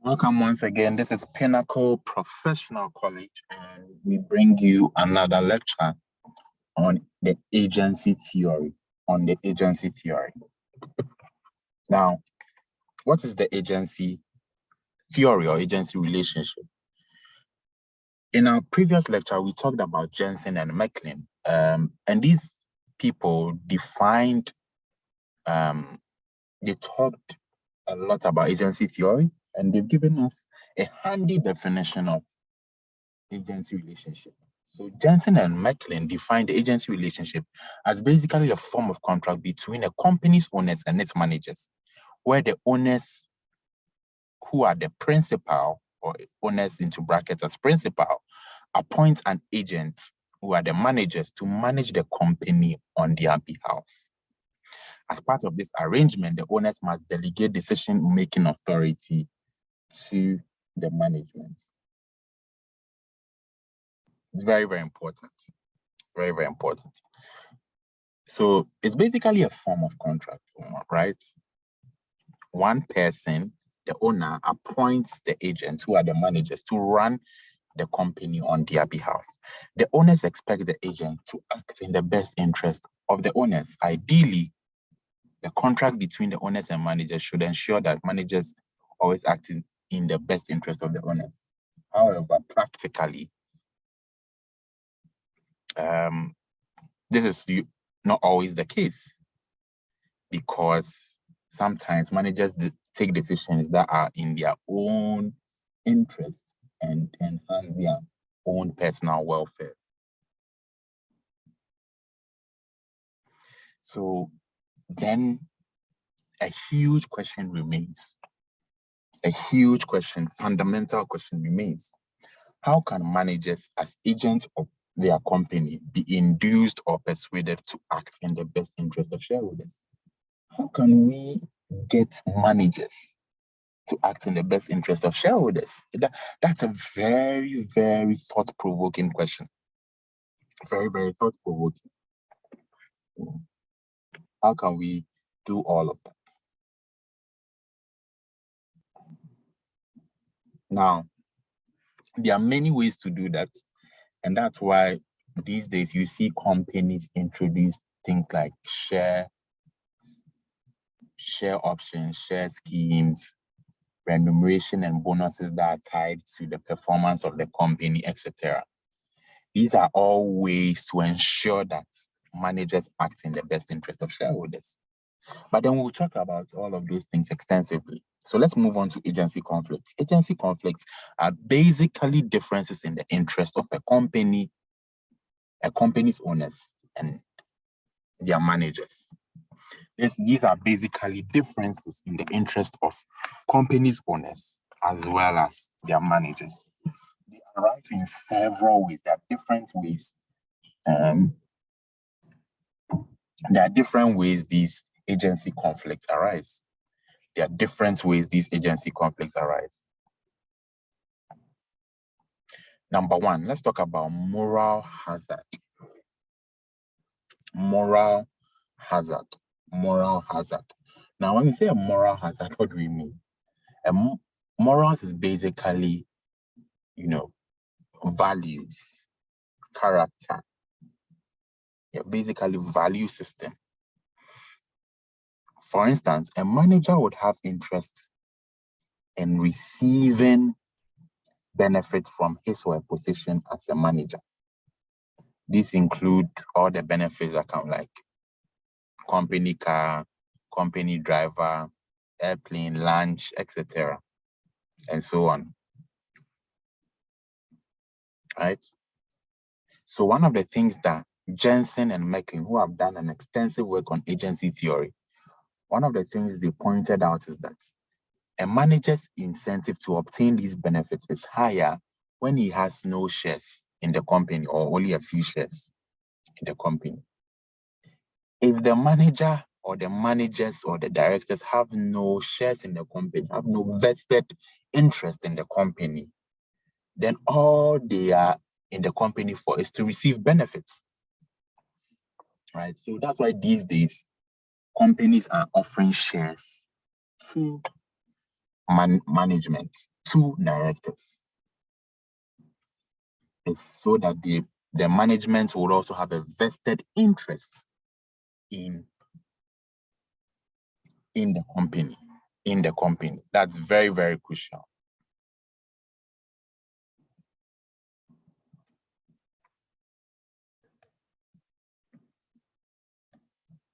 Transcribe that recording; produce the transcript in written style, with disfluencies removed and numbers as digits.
Welcome once again. This is Pinnacle Professional College, and we bring you another lecture on the agency theory. Now, what is the agency theory or agency relationship? In our previous lecture, we talked about Jensen and Macklin, and these people defined, they talked a lot about agency theory, and they've given us a handy definition of agency relationship. So Jensen and Macklin defined the agency relationship as basically a form of contract between a company's owners and its managers, where the owners, who are the principal, or owners into brackets as principal, appoint an agent, who are the managers, to manage the company on their behalf. As part of this arrangement, the owners must delegate decision-making authority to the management. It's very, very important. Very, very important. So it's basically a form of contract, right? One person, the owner, appoints the agents, who are the managers, to run the company on their behalf. The owners expect the agent to act in the best interest of the owners. Ideally, the contract between the owners and managers should ensure that managers always act in the best interest of the owners. However, practically, this is not always the case, because sometimes managers take decisions that are in their own interest and enhance their own personal welfare. So then a huge question remains. A huge question, fundamental question remains. How can managers, as agents of their company, be induced or persuaded to act in the best interest of shareholders? How can we get managers to act in the best interest of shareholders? That's a very, very thought-provoking question. Very, very thought-provoking. How can we do all of that? Now, there are many ways to do that, and that's why these days you see companies introduce things like share options, share schemes, remuneration and bonuses that are tied to the performance of the company, etc. These are all ways to ensure that managers act in the best interest of shareholders. But then we'll talk about all of those things extensively. So let's move on to agency conflicts. Agency conflicts are basically differences in the interest of a company's owners and their managers. These are basically differences in the interest of companies' owners as well as their managers. They arise in several ways. There are different ways. There are different ways these agency conflicts arise. There are different ways these agency conflicts arise. Number one, let's talk about moral hazard. Moral hazard. Now, when we say a moral hazard, what do we mean? Morals is basically, values, character. Basically value system. For instance, a manager would have interest in receiving benefits from his or her position as a manager. These include all the benefits that come, like company car, company driver, airplane, lunch, etc., and so on. Right? So one of the things that Jensen and Macklin, who have done an extensive work on agency theory, one of the things they pointed out is that a manager's incentive to obtain these benefits is higher when he has no shares in the company or only a few shares in the company. If the manager or the managers or the directors have no shares in the company, have no vested interest in the company, then all they are in the company for is to receive benefits. Right? So that's why these days companies are offering shares to management. 2 directors. It's so that the management will also have a vested interest in the company. That's very, very crucial.